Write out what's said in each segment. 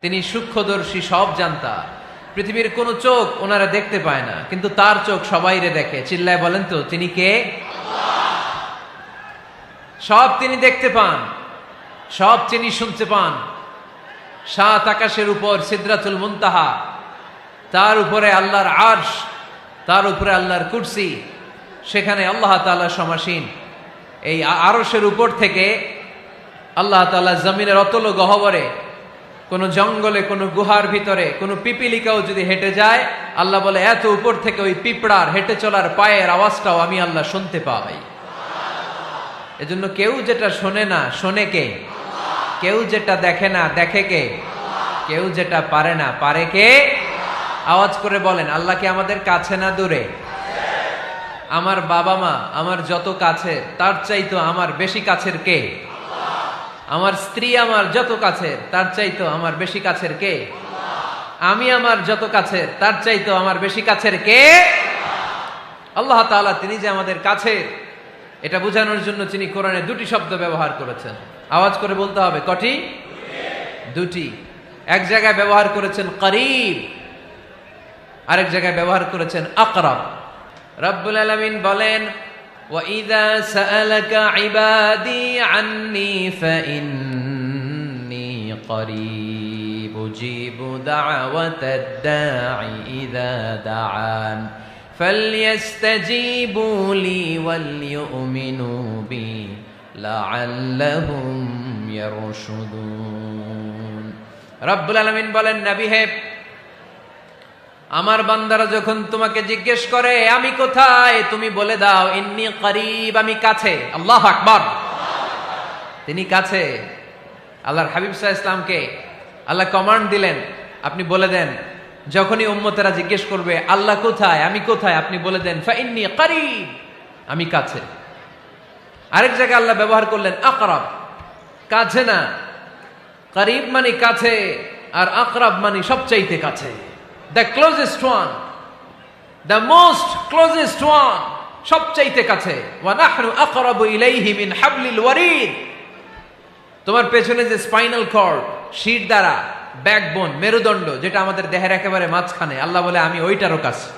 তিনি সূক্ষ্মদর্শী, সব জানতা। পৃথিবীর কোন চোখ ওনারা দেখতে পায় না, কিন্তু তার চোখ সবাইরে দেখে। চিল্লায় বলেন তো তিনি কে? সব তিনি দেখতে পান, সব তিনি শুনতে পান। সাত আকাশের উপর সিদরাতুল মুনতাহা, তার উপরে আল্লাহর আরশ, তার উপরে আল্লাহর কুরসি, সেখানে আল্লাহ তাআলা সমাসীন। এই আরশের উপর থেকে আল্লাহ তাআলা জমিনের অতল গহ্বরে, কোন জঙ্গলে, কোন গুহার ভিতরে কোন পিপিলিকাও যদি হেঁটে যায়, আল্লাহ বলে এত উপর থেকে ওই পিঁপড়ার হেঁটে চলার পায়ের আওয়াজটাও আমি আল্লাহ শুনতে পাই। এজন্য কেউ যেটা শোনে না, শোনে কে? কেউ যেটা দেখে না, দেখে কে? কেউ যেটা পারে না, পারে কে? আওয়াজ করে বলেন, আল্লাহ কি আমাদের কাছে না দূরে? আমার বাবা মা আমার যত কাছে, তার চাইতো আমার বেশি কাছের কে? আমার স্ত্রী আমার যত কাছের, তার চাইতো আমার বেশি কাছের কে? আমি আমার যত কাছের, তার চাইতো আমার বেশি কাছের কে? আল্লাহ তাআলা তিনি যে আমাদের কাছের, এটা বোঝানোর জন্য তিনি কোরআনে দুটি শব্দ ব্যবহার করেছেন। আওয়াজ করে বলতে হবে, কটি? দুটি। এক জায়গায় ব্যবহার করেছেন করিব, আরেক জায়গায় ব্যবহার করেছেন আকরাব। রব্বুল আলামিন বলেন, وَإِذَا سَأَلَكَ عِبَادِي عَنِّي فَإِنِّي قَرِيبٌ أُجِيبُ دَعْوَةَ الدَّاعِ إِذَا دَعَانِ فَلْيَسْتَجِيبُوا لِي وَلْيُؤْمِنُوا بِي لَعَلَّهُمْ يَرْشُدُونَ। রব্বুল আলামিন বলেন, নবী হে, আমার বান্দারা যখন তোমাকে জিজ্ঞেস করে আমি কোথায়, তুমি বলে দাও ইন্নী করিব, আমি কাছে। আল্লাহু আকবার। তিনি কাছে। আল্লাহর হাবিব সাল্লাল্লাহু আলাইহি ওয়াসাল্লামকে আল্লাহ কমান্ড দিলেন, আপনি বলে দেন, যখনই উম্মতেরা জিজ্ঞেস করবে আল্লাহ কোথায়, আমি কোথায়, আপনি বলে দেন ফাইন্নী করিব, আমি কাছে। আরেক জায়গায় আল্লাহ ব্যবহার করলেন আকরাব, কাছে না। করিব মানে কাছে, আর আকরাব মানে সবচাইতে কাছে। The closest one, the most closest one, সবচাইতে কাছে। ওয়া নাহনু আকরাবু ইলাইহি মিন হাবলিল ওয়ারিদ। তোমার পেছনে যে স্পাইনাল কর্ড, শির দ্বারা, ব্যাকবোন, মেরুদণ্ড, যেটা আমাদের দেহের একেবারে মাঝখানে, আল্লাহ বলে আমি ওইটারও কাছে।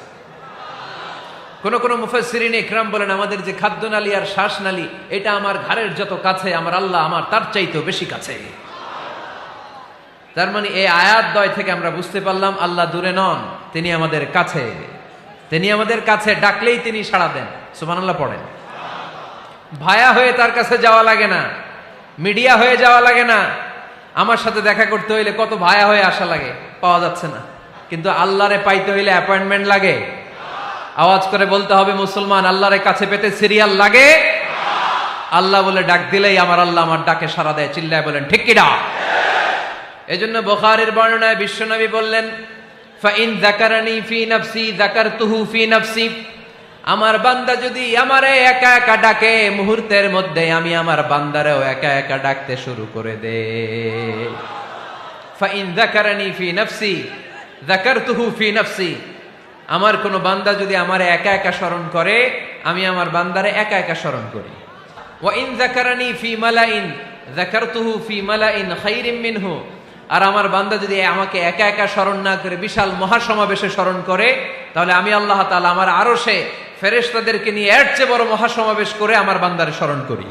কোন কোন মুফাসসিরিন ইকরাম বলেন, আমাদের যে খাদ্যনালী আর শ্বাসনালী, এটা আমার ঘাড়ের যত কাছে, আমার আল্লাহ আমার তার চাইতেও বেশি কাছে। তার মানে এই আয়াত দ্বয় থেকে আমরা বুঝতে পারলাম আল্লাহ দূরে নন, তিনি আমাদের কাছে। তিনি আমাদের কাছে, ডাকলেই তিনি সাড়া দেন। সুবহানাল্লাহ পড়েন। ভায়া হয়ে তার কাছে যাওয়া লাগে না, মিডিয়া হয়ে যাওয়া লাগে না। আমার সাথে দেখা করতে হইলে কত ভায়া হয়ে আসা লাগে, পাওয়া যাচ্ছে না। কিন্তু আল্লাহরে পাইতে হইলে অ্যাপয়েন্টমেন্ট লাগে। আওয়াজ করে বলতে হবে মুসলমান, আল্লাহরে কাছে পেতে সিরিয়াল লাগে। আল্লাহ বলে ডাক দিলেই আমার আল্লাহ আমার ডাকে সাড়া দেয়। চিল্লায় বলেন ঠিক কি না? এজন্য বুখারীর বর্ণনায় বিশ্বনবী বললেন, ফাইন যাকারানি ফি নাফসি যাকারতুহু ফি নাফসি। আমার বান্দা যদি আমারে একা একা ডাকে, মুহূর্তের মধ্যে আমি আমার বান্দারেও একা একা ডাকতে শুরু করে দে। ফাইন যাকারানি ফি নাফসি যাকারতুহু ফি নাফসি। আমার কোন বান্দা যদি আমারে একা একা স্মরণ করে, আমি আমার বান্দারে একা একা স্মরণ করি। ওয়া ইন যাকারানি ফি মালাইন যাকারতুহু ফি মালাইন খায়রিম মিনহু। আর আমার বান্দা যদি আমাকে একা একা স্মরণ না করে বিশাল মহাসমাবেশে স্মরণ করে, তাহলে আমি আল্লাহ তাআলা আমার আরশে ফেরেশতাদেরকে নিয়ে এর চেয়ে বড় মহাসমাবেশ করে আমার বান্দারে স্মরণ করি।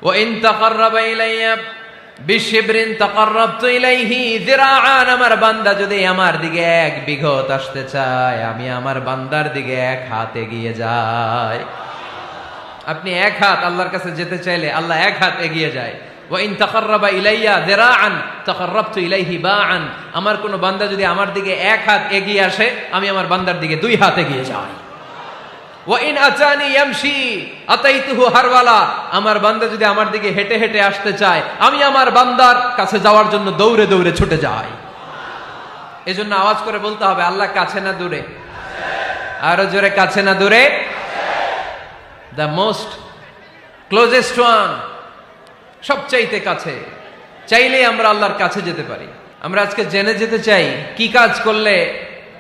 ওয়া ইন তাকাররাবা ইলাইয়া বিশিবরিন তাকাররাবতু ইলাইহি যিরাআন। আমার বান্দা যদি আমার দিকে এক বিঘত আসতে চায়, আমি আমার বান্দার দিকে এক হাত এগিয়ে যাই। আপনি এক হাত আল্লাহর কাছে যেতে চাইলে আল্লাহ এক হাত এগিয়ে যায়। ওয়া ইন তাকাররাবা ইলাইয়া যিরাআন তাকাররাবতু ইলাইহি বাআন। আমার কোন বান্দা যদি আমার দিকে এক হাত এগিয়ে আসে, আমি আমার বান্দার দিকে দুই হাত এগিয়ে যাই। ওয়া ইন আতানি ইয়ামশি আতাইতুহু হারওয়ালা। আমার বান্দা যদি আমার দিকে হেঁটে হেঁটে আসতে চায়, আমি আমার বান্দার কাছে যাওয়ার জন্য দৌড়ে দৌড়ে ছুটে যাই। এজন্য আওয়াজ করে বলতে হবে আল্লাহ কাছে না দূরে? আরো জোরে, কাছে না দূরে? দ্য মোস্ট ক্লোজেস্ট ওয়ান, সবচাইতে কাছে। চাইলেই আমরা আল্লাহর কাছে যেতে পারি। আমরা আজকে জেনে যেতে চাই কি কাজ করলে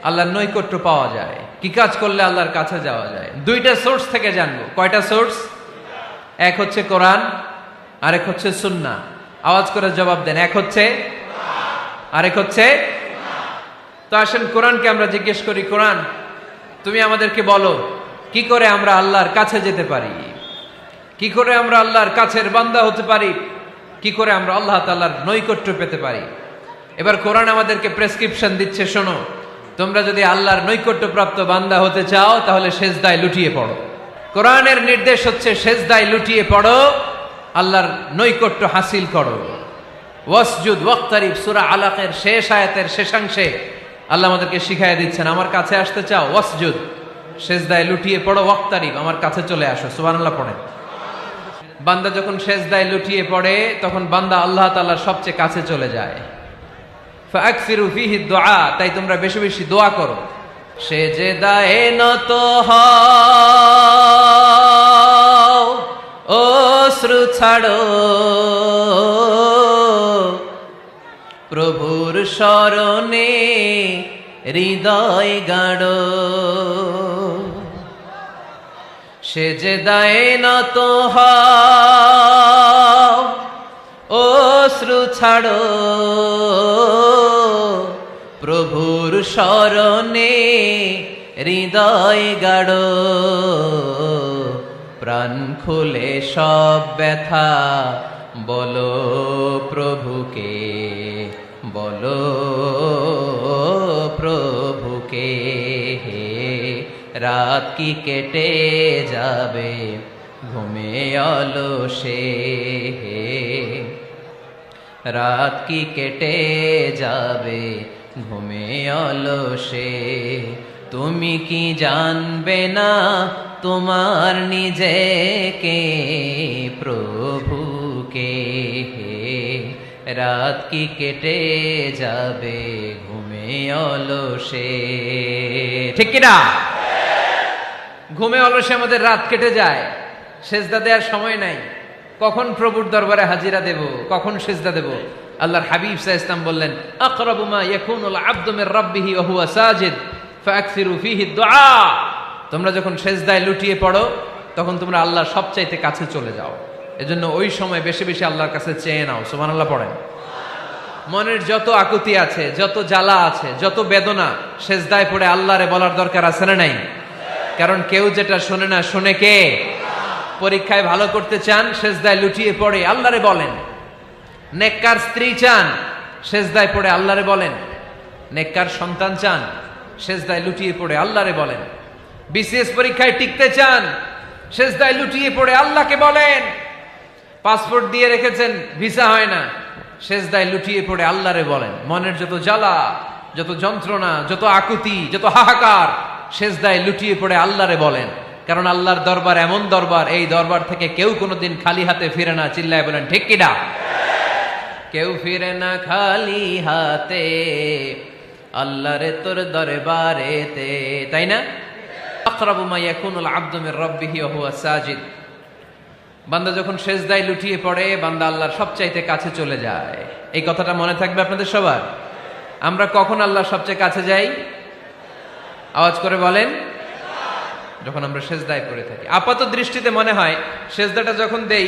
আল্লাহর নৈকট্য পাওয়া যায়, কি কাজ করলে আল্লাহর কাছে যাওয়া যায়। দুইটা সোর্স থেকে জানবো। কয়টা সোর্স? এক হচ্ছে কোরআন, আরেক হচ্ছে সুন্নাহ। আওয়াজ করে জবাব দেন। এক হচ্ছে, আরেক হচ্ছে। তো আসেন কোরআনকে আমরা জিজ্ঞেস করি, কোরআন তুমি আমাদেরকে বলো কি করে আমরা আল্লাহর কাছে যেতে পারি, কি করে আমরা আল্লাহর কাছের বান্দা হতে পারি, কি করে আমরা আল্লাহ তাআলার নৈকট্য পেতে পারি। এবার কোরআন আমাদেরকে প্রেসক্রিপশন দিচ্ছে, শোনো, তোমরা যদি আল্লাহর নৈকট্যপ্রাপ্ত বান্দা হতে চাও তাহলে সেজদায় লুটিয়ে পড়ো। কোরআনের নির্দেশ হচ্ছে সেজদায় লুটিয়ে পড়ো, আল্লাহর নৈকট্য হাসিল করো। ওয়াসজুদ ওয়াক্তারিব, সূরা আলাকের শেষ আয়াতের শেষাংশে আল্লাহ আমাদেরকে শিখাইয়া দিচ্ছেন, আমার কাছে আসতে চাও, ওয়াসজুদ, সেজদায় লুটিয়ে পড়ো, ওয়াক্তারিব, আমার কাছে চলে আসো। সুবহানাল্লাহ পড়েন। বান্দা যখন সেজদায় লুটিয়ে পড়ে তখন বান্দা আল্লাহ তাআলার সবচেয়ে কাছে চলে যায়। ফাকসিরু ফিহি দুআ, তাই তোমরা বেশি বেশি দোয়া করো। সেজদায়ে নত হও, অশ্রু ছাড়ো, প্রভুর শরণে হৃদয় গাড়ো। সেজদায়ে নত হও, অশ্রু ছাড়ো, প্রভুর শরণে হৃদয় গাড়ো। প্রাণ খুলে সব ব্যথা বলো প্রভুকে, বলো প্রভুকে। রাত কি কেটে যাবে ঘুমে অলসে, রাত কি কেটে যাবে ঘুমে অলসে। তুমি কি জানবে না তোমার নিজেকে, প্রভুকে। রাত কি কেটে যাবে ঘুমে অলসে। ঠিক কিনা? ঘুমে অলসে আমাদের রাত কেটে যায়, সেজদা দেওয়ার সময় নাই। কখন প্রভুর দরবারে হাজিরা দেব, কখন সেজদা দেব? আল্লাহর হাবিব সাল্লাল্লাহু আলাইহি ওয়াসাল্লাম বললেন, আকরাবু মা ইয়াকুনুল আবদু মির রাব্বিহি ওয়া হুয়া সাজিদ ফাকসিরু ফিহি দুআ। তোমরা যখন সেজদায় লুটিয়ে পড়ো তখন তোমরা আল্লাহর সবচাইতে কাছে চলে যাও। এজন্য ওই সময় বেশি বেশি আল্লাহর কাছে চেয়ে নাও। সুবহানাল্লাহ পড়েন। মনের যত আকুতি আছে, যত জ্বালা আছে, যত বেদনা, সেজদায় পড়ে আল্লাহরে বলার দরকার আছে না নাই? কারণ কেউ যেটা শোনে না, শোনে কে? পরীক্ষায় ভালো করতে চান, সেজদায় লুটিয়ে পড়ে আল্লাহরে বলেন। নেককার স্ত্রী চান, সেজদায় পড়ে আল্লাহরে বলেন। নেককার সন্তান চান, সেজদায় লুটিয়ে পড়ে আল্লাহরে বলেন। বিসিএস পরীক্ষায় টিকতে চান, সেজদায় লুটিয়ে পড়ে আল্লাহকে বলেন। পাসপোর্ট দিয়ে রেখেছেন, ভিসা হয় না, সেজদায় লুটিয়ে পড়ে আল্লাহরে বলেন। মনের যত জ্বালা, যত যন্ত্রণা, যত আকুতি, যত হাহাকার, সেজদায় লুটিয়ে পড়ে আল্লাহরে বলেন। কারণ আল্লাহর দরবার এমন দরবার, এই দরবার থেকে কেউ কোনোদিন খালি হাতে ফিরে না। চিল্লায় বলেন ঠিক কিনা? কেউ ফিরে না খালি হাতে আল্লাহরে তোর দরবারেতে, তাই না? আকরাবু মা ইয়াকুনুল আবদু মির রাব্বিহি ওয়া হুয়া সাজিদ। বান্দা যখন সেজদায় লুটিয়ে পড়ে বান্দা আল্লাহর সবচাইতে কাছে চলে যায়। এই কথাটা মনে থাকবে আপনাদের সবার। আমরা কখন আল্লাহর সবচেয়ে কাছে যাই? আওয়াজ করে বলেন। যখন আমরা সেজদায় পড়ে থাকি। আপাত দৃষ্টিতে মনে হয় সেজদাটা যখন দেই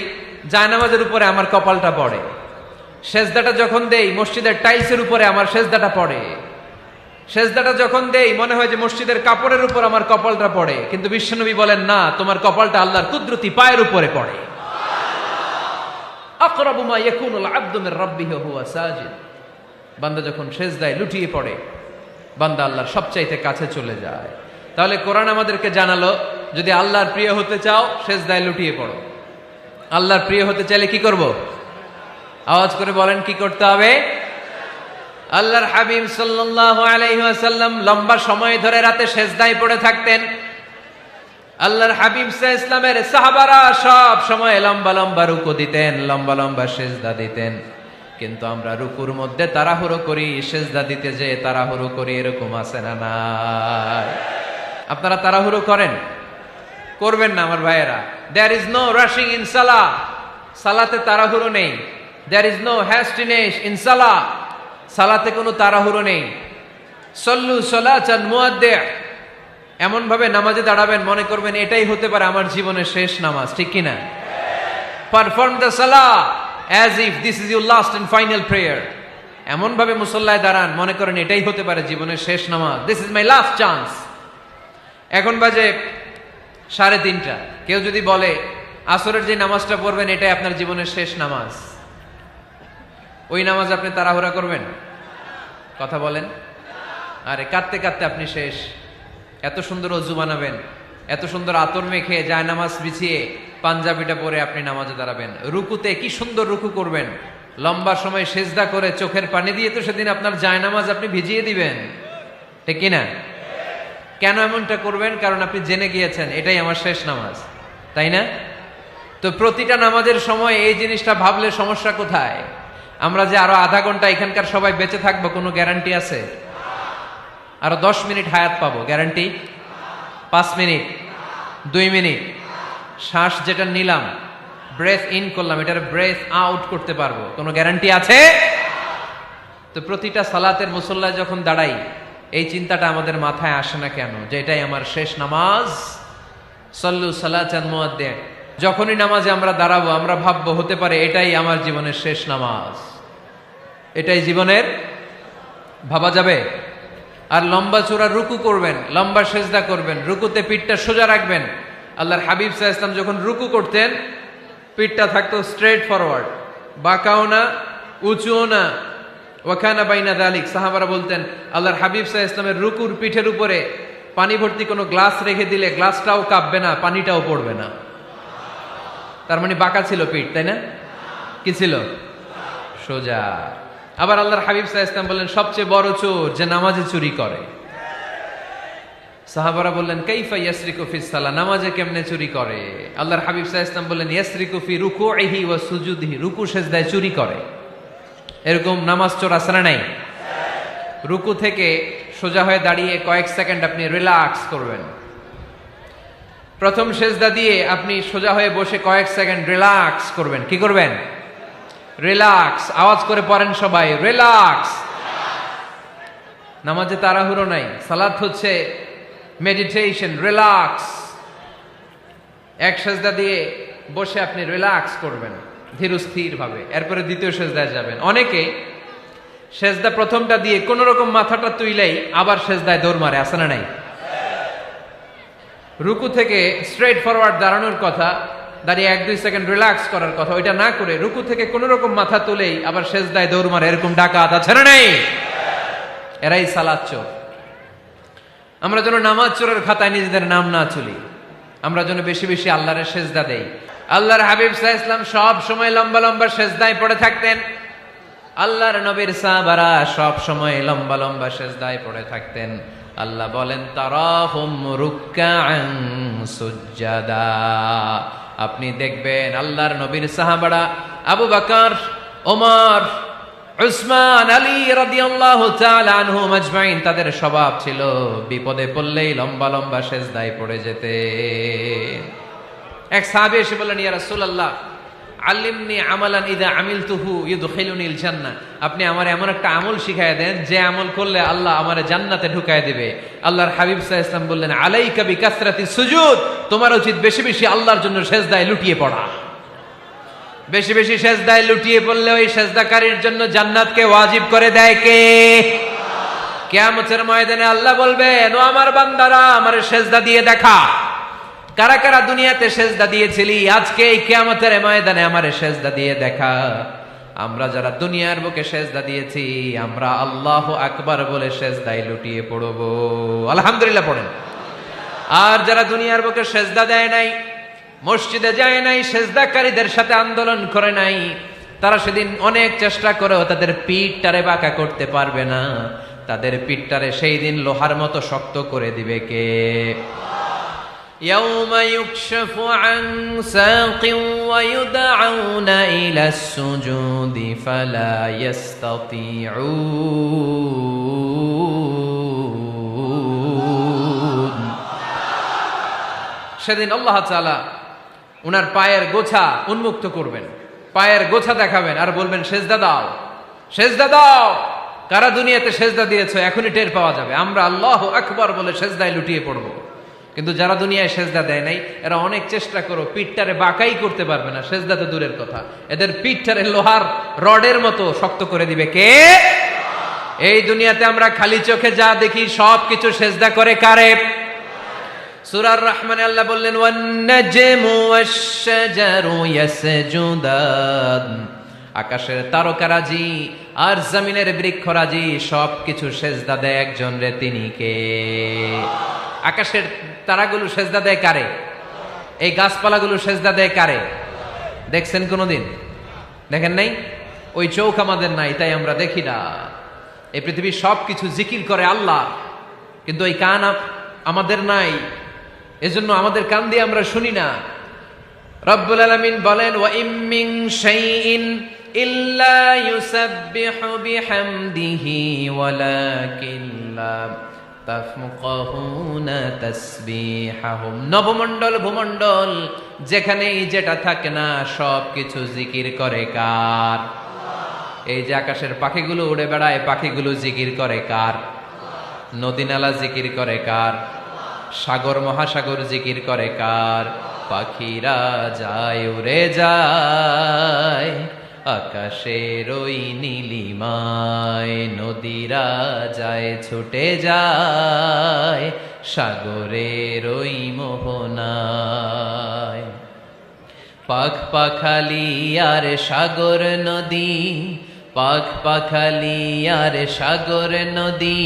জায়নামাজের উপরে আমার কপালটা পড়ে, সেজদাটা যখন দেই মসজিদের টাইলসের উপরে আমার সেজদাটা পড়ে, সেজদাটা যখন দেই মনে হয় যে মসজিদের কাপড়ের উপর আমার কপালটা পড়ে। কিন্তু বিশ্বনবী বলেন না, তোমার কপালটা আল্লাহর কুদরতি পায়ের উপরে পড়ে। আকরাবু মা ইয়াকুনুল আবদু মির রাব্বিহি ওয়া হুয়া সাজিদ। বান্দা যখন সেজদায় লুটিয়ে পড়ে বান্দা আল্লাহর সবচাইতে কাছে চলে যায়। তাহলে কোরআন আমাদেরকে জানালো, যদি আল্লাহর প্রিয় হতে চাও সেজদায় লুটিয়ে পড়ো। আল্লাহর প্রিয় হতে চাইলে কি করব? আওয়াজ করে বলেন কি করতে হবে? আল্লাহর হাবিব সাল্লাল্লাহু আলাইহি ওয়াসাল্লাম লম্বা সময় ধরে রাতে সেজদায় পড়ে থাকতেন। আল্লাহর হাবিব সাল্লাল্লাহু আলাইহি ওয়াসাল্লামের সাহাবারা সব সময় লম্বা লম্বা রুকু দিতেন, লম্বা লম্বা সেজদা দিতেন। কিন্তু আমরা রুকুর মধ্যে তাড়াহুড়ো করি, সেজদা দিতে যে তাড়াহুড়ো করি, এরকম আছে না নাই? আপনারা তাড়াহুড়ো করেন? করবেন না আমার ভাইয়েরা। There is no rushing in সালাহ। সালাতে তাড়াহুড়ো নেই। There is no hastiness in সালাহ। সালাতে কোনো তাড়াহুড়ো নেই। সল্লু সালাতান মুআদ্দি'। এমন ভাবে নামাজে দাঁড়াবেন মনে করবেন এটাই হতে পারে আমার জীবনের শেষ নামাজ, ঠিক কিনা? পারফর্ম দ্য সালাহ as if this is your last and final prayer. এমন ভাবে মুসল্লায় দাঁড়ান মনে করেন এটাই হতে পারে জীবনের শেষ নামাজ, this is my last chance. এখন বাজে 3:30। কেউ যদি বলে আসরের যে নামাজটা পড়বেন এটাই আপনার জীবনের শেষ নামাজ, ওই নামাজ আপনি তাড়াহুড়া করবেন? কথা বলেন। আরে কাঁদতে কাঁদতে আপনি শেষ। এত সুন্দর অজু বানাবেন, এত সুন্দর আতর মেখে যায় নামাজ বিছিয়ে পাঞ্জাবিটা পরে আপনি নামাজে দাঁড়াবেন। রুকুতে কি সুন্দর রুকু করবেন, লম্বা সময় সেজদা করে চোখের পানি দিয়ে তো সেদিন আপনার যায় নামাজ আপনি ভিজিয়ে দিবেন, ঠিক কিনা? কেন এমনটা করবেন? কারণ আপনি জেনে গিয়েছেন এটাই আমার শেষ নামাজ, তাই না? তো প্রতিটা নামাজের সময় এই জিনিসটা ভাবলে সমস্যা কোথায়? আমরা যে আরো আধা ঘন্টা এখানকার সবাই বেঁচে থাকবো কোনো গ্যারান্টি আছে? আরো 10 মিনিট হায়াত পাবো, গ্যারান্টি? 5 মিনিট, 2 মিনিট, শ্বাস যেটা নিলাম, ব্রেথ ইন করলাম, এটার ব্রেথ আউট করতে পারবো, কোনো গ্যারান্টি আছে? তো প্রতিটা সালাতের মুসল্লায় যখন দাঁড়াই এই চিন্তাটা আমাদের মাথায় আসে না কেন যে এটাই আমার শেষ নামাজ? সল্লু সালাতান মুআদ্দিন। যখনই নামাজে আমরা দাঁড়াবো আমরা ভাববো হতে পারে এটাই আমার জীবনের শেষ নামাজ, এটাই জীবনের, ভাবা যাবে? আর লম্বা চূড়া রুকু করবেন, লম্বা সেজদা করবেন, রুকুতে পিঠটা সোজা রাখবেন। আল্লাহর হাবিব সাল্লাল্লাহু আলাইহি ওয়াসাল্লাম যখন রুকু করতেন পিঠটা থাকতো স্ট্রেট ফরওয়ার্ড, বাঁকাও না উঁচুও না, ওয়াকানা বাইনা যালিক। সাহাবারা বলতেন আল্লাহর হাবিব সাল্লাল্লাহু আলাইহি ওয়াসাল্লামের রুকুর পিঠের উপরে পানি ভর্তি কোনো গ্লাস রেখে দিলে গ্লাসটাও কাঁপবে না, পানিটাও পড়বে না। তার মানে বাঁকা ছিল পিঠ, তাই না? কি ছিল? সোজা। আবার আল্লাহর হাবিব সাল্লাল্লাহু আলাইহি ওয়াসাল্লাম বললেন সবচেয়ে বড় চোর যে নামাজে চুরি করে। সাহাবারা বললেন কাইফা ইয়াসরিকু ফিস সালাহ, নামাজে কেমনে চুরি করে? আল্লাহর হাবিব সাল্লাল্লাহু আলাইহি ওয়াসাল্লাম বললেন ইয়াসরিকু ফি রুকুইহি ওয়া সুজুদিহি, রুকু সেজদায় চুরি করে। এরকম নামাজ চোর আছে না নাই? রুকু থেকে সোজা হয়ে দাঁড়িয়ে কয়েক সেকেন্ড আপনি রিল্যাক্স করবেন। প্রথম সেজদা দিয়ে আপনি সোজা হয়ে বসে কয়েক সেকেন্ড রিল্যাক্স করবেন। কি করবেন? রিল্যাক্স। আওয়াজ করে পড়েন সবাই, রিল্যাক্স। নামাজে তাড়াহুড়ো নাই, সালাত হচ্ছে মেডিটেশন, রিল্যাক্স। এক সেজদা দিয়ে বসে আপনি রিল্যাক্স করবেন ধীরস্থির ভাবে, এরপরে দ্বিতীয় সেজদায় যাবেন। অনেকে সেজদা প্রথমটা দিয়ে কোন রকম মাথাটা তুইলেই আবার সেজদায় দৌড় মারে, আছে না নাই? রুকু থেকে স্ট্রেট ফরওয়ার্ড দাঁড়ানোর কথা, দাঁড়িয়ে 1-2 সেকেন্ড রিল্যাক্স করার কথা, ওইটা না করে রুকু থেকে কোন রকম মাথা তুলেই আবার সেজদায় দৌড় মারে, এরকম ডাকাত আছে না নাই? এরাই সালাত চোর। আমরা যেন নামাজ চোরের খাতায় নিজেদের নাম না তুলি, আমরা যেন বেশি বেশি আল্লাহর সেজদা দেই। আল্লাহর হাবিব সাল্লাল্লাহু আলাইহি ওয়াসাল্লাম সব সময় লম্বা লম্বা সেজদায় পড়ে থাকতেন। আল্লাহর নবীর সাহাবারা সব সময় লম্বা লম্বা সেজদায় পড়ে থাকতেন। আল্লাহ বলেন তারাহুম রুকআন সুজদা। আপনি দেখবেন আল্লাহর নবীর সাহাবারা আবু বকর, ওমর, উসমান, আলী রাদিয়াল্লাহু তাআলা আনহুম আজমাইন, তাদের স্বভাব ছিল বিপদে পড়লেই লম্বা লম্বা সেজদায় পড়ে যেতে। এক সাহাবী এসে বললেন ইয়া রাসূলুল্লাহ আল্লিমনি আমালান ইযা আমিলতুহু ইউদখিলুনিল জান্নাহ, আপনি আমার এমন একটা আমল শিখায় দেন যে আমল করলে আল্লাহ আমারে জান্নাতে ঢুকায় দিবে। আল্লাহর হাবিব সাল্লাল্লাহু আলাইহি ওয়াসাল্লাম বললেন আলাইকা বিকাসরাতিস সুজুদ, তোমার উচিত বেশি বেশি আল্লাহর জন্য সেজদায় লুটিয়ে পড়া। বেশি বেশি সেজদায় লুটিয়ে পড়লে ওই সেজদাকারীর জন্য জান্নাতকে ওয়াজিব করে দেয় কে? কিয়ামতের ময়দানে আল্লাহ বলবেন ও আমার বান্দারা আমারে সেজদা দিয়ে দেখা, কারা কারা দুনিয়াতে সেজদা দিয়েছিলি, আজকে এই কিয়ামতের ময়দানে আমারে সেজদা দিয়ে দেখা। আমরা যারা দুনিয়ার বুকে সেজদা দিয়েছি আমরা আল্লাহু আকবার বলে সেজদায় লুটিয়ে পড়ব, আলহামদুলিল্লাহ পড়েন। আর যারা দুনিয়ার বুকে সেজদা দেয় নাই, মসজিদে যায় নাই, সেজদাকারীদের সাথে আন্দোলন করে নাই, তারা সেদিন অনেক চেষ্টা করেও তাদের পিঠটারে বাঁকা করতে পারবে না। তাদের পিঠটারে সেই দিন লোহার মতো শক্ত করে দিবে কে? يوم يكشف عن ساق ويدعون إلى السجود فلا يستطيعون। সেদিন আল্লাহ তাআলা উনার পায়ের গোছা উন্মুক্ত করবেন, পায়ের গোছা দেখাবেন আর বলবেন সেজদা দাও, সেজদা দাও। কারা দুনিয়াতে সেজদা দিয়েছো এখনই টের পাওয়া যাবে। আমরা আল্লাহু আকবার বলে সেজদায় লুটিয়ে পড়ব। কিন্তু যারা দুনিয়ায় সেজদা দেয় নাই এরা অনেক চেষ্টা করো পিঠটারে বাঁকাই করতে পারবে না, সেজদা তো দূরের কথা, এদের পিঠটারে লোহার রডের মতো শক্ত করে দিবে কে? এই দুনিয়াতে আমরা খালি চোখে যা দেখি সব কিছু সেজদা করে কারে? সূরার রহমানে আল্লাহ বললেন ওয়ান নাজমু ওয়াশ-শাজারু ইয়াসজুদান, আকাশের তারকারাজি আর জমিনের বৃক্ষরাজি সব কিছু সেজদা দেয় একজন রে, তিনি কে? আকাশের তারাগুলো সেজদা দেয় কারে? এই গাছপালাগুলো সেজদা দেয় কারে? দেখছেন কোনোদিন? দেখেন নাই? ওই চোখ আমাদের নাই, তাই আমরা দেখি না। এই পৃথিবীর সব কিছু জিকির করে আল্লাহ, কিন্তু ওই কান আমাদের নাই, এজন্য আমাদের কান দিয়ে আমরা শুনি না। রব্বুল আলামিন বলেন ওয়া ইম মিন শাইইন ইল্লা ইউসাব্বিহু বিহামদিহি ওয়ালাকিন লা তাফকাহুনা তাসবিহাহুম। নবমণ্ডল ভূমণ্ডল যেখানেই যেটা থাকে না সব কিছু জিকির করে কার? এই যে আকাশের পাখিগুলো উড়ে বেড়ায়, পাখিগুলো জিকির করে কার? নদী নালা জিকির করে কার? সাগর মহাসাগর জিকির করে কার? পাখিরা যায় উড়ে যায় আকাশের ওই নীলিমায়, নদীরা যায় ছুটে যায় সাগরের ওই মোহনায়। পাখ পাখালি আর সাগর নদী, পাখ পাখালি আর সাগর নদী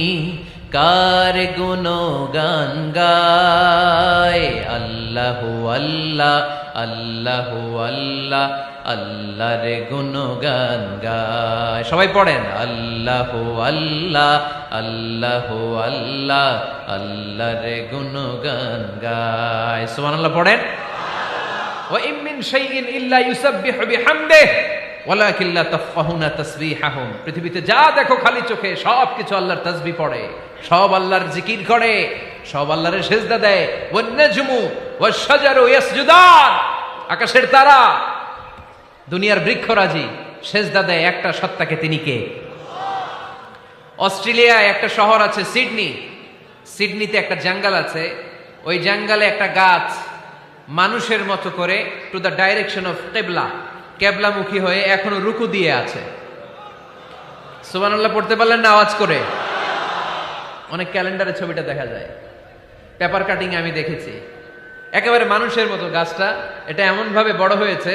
কার গুণগান গায়? আল্লাহু আল্লাহ আল্লাহু আল্লাহ আল্লাহর গুণগান গায়। সবাই পড়েন আল্লাহু আল্লাহ আল্লাহু আল্লাহ আল্লাহর গুণগান গায়। সুবহানাল্লাহ পড়েন। ওয়া ইম মিন শাইইন ইল্লা ইউসাব্বিহু বিহামদিহি ওয়ালাকিন লা তাফকাহুনা তাসবিহাহুম। পৃথিবীতে যা দেখো খালি চোখে সব কিছু আল্লাহর তাসবিহ পড়ে, সব আল্লাহর জিকির করে, সব আল্লাহর সেজদা দেয়। ওয়ান নাজমু ওয়াশ-শাজারু ইয়াসজুদান, আকাশের তারা দুনিয়ার বৃক্ষরাজি সেজদা দেয় একটা সত্তাকে, তিনি কে? অস্ট্রেলিয়ায় একটা শহর আছে সিডনি, সিডনিতে একটা জঙ্গল আছে, ওই জঙ্গলে একটা গাছ মানুষের মতো করে টু দ্য ডাইরেকশন অফ কিবলা, কেবলামুখী হয়ে এখনো রুকু দিয়ে আছে। সুবহানাল্লাহ পড়তে পারলেন না আওয়াজ করে? অনেক ক্যালেন্ডারে ছবিটা দেখা যায়, পেপার কাটিং আমি দেখেছি। একেবারে মানুষের মতো গাছটা, এটা এমন ভাবে বড় হয়েছে,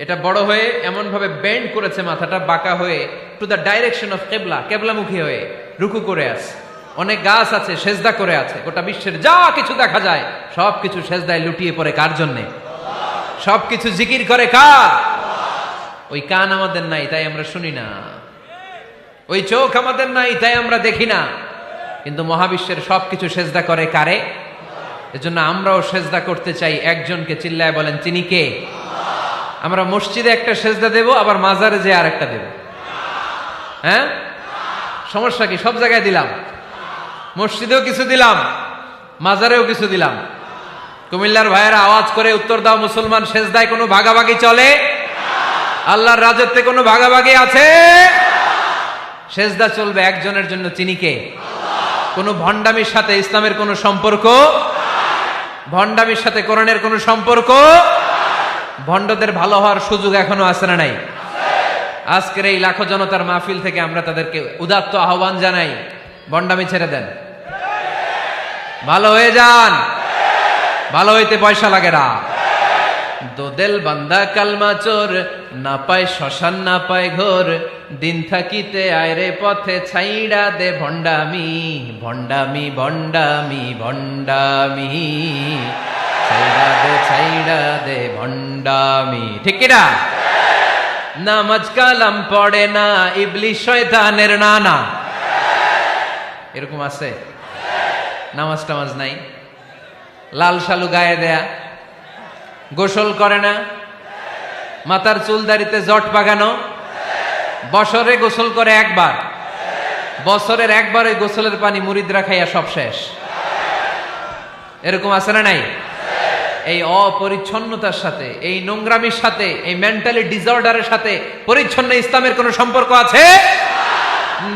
এটা বড় হয়ে এমন ভাবে বেন্ড করেছে মাথাটা বাঁকা হয়ে টু দ্য ডাইরেকশন অফ কিবলা, কেবলামুখী হয়ে রুকু করে আছে। অনেক গাছ আছে সেজদা করে আছে। গোটা বিশ্বের যা কিছু দেখা যায় সব কিছু সেজদায় লুটিয়ে পড়ে কার জন্যে? সব কিছু জিকির করে কার? ওই কান আমাদের নাই, তাই আমরা শুনি না। ওই চোখ আমাদের নাই, তাই আমরা দেখি না। কিন্তু মহাবিশ্বের সবকিছু সেজদা করে কারে? এজন্য আমরাও সেজদা করতে চাই একজনকে। চিল্লায় বলেন তিনি কে? আমরা মসজিদে একটা সেজদা দেব, আবার মাজারে যে আরেকটা দেব। হ্যাঁ, সমস্যা কি? সব জায়গায় দিলাম, মসজিদেও কিছু দিলাম, মাজারেও কিছু দিলাম। কুমিল্লার ভাইয়েরা আওয়াজ করে উত্তর দাও, মুসলমান সেজদায় কোনো ভাগাভাগি চলে? আল্লাহর রাজত্বে কোনো ভাগাভাগি আছে? সেজদা চলবে একজনের জন্য, তিনি কে? কোনো ভণ্ডামির সাথে ইসলামের কোনো সম্পর্ক? ভণ্ডামির সাথে কোরআনের কোনো সম্পর্ক? ভণ্ডদের ভালো হওয়ার সুযোগ এখনো আছে না নাই? আজকের এই লাখো জনতার মাহফিল থেকে আমরা তাদেরকে উদাত্ত আহ্বান জানাই, ভণ্ডামি ছেড়ে দেন, ভালো হয়ে যান। ভালো হইতে পয়সা লাগে না। দোদেল বান্দা কালমা চোর, না পায় শ্মশান না পায় ঘোর, দিন থাকিতে আয়রে পথে ছাইড়া দে ভণ্ডামি, ভণ্ডামি ভণ্ডামি ভণ্ডামি, ছাইড়া দে ভণ্ডামি। ঠিক কিনা? নামাজ কালাম পড়ে না, ইবলিশ শয়তানের নানা। এরকম আছে? নামাজ টামাজ নাই, লাল শালু গায়ে দেয়া, গোসল করে না, মাথার চুল দাড়িতে জট পাকানো, বছরে গোসল করে একবার, বছরের একবার ওই গোসলের পানি মুরিদরা খাইয়া সব শেষ। এরকম আছে না নাই? এই অপরিচ্ছন্নতার সাথে, এই নোংরামির সাথে, এই মেন্টালি ডিসঅর্ডারের সাথে পরিচ্ছন্ন ইসলামের কোন সম্পর্ক আছে?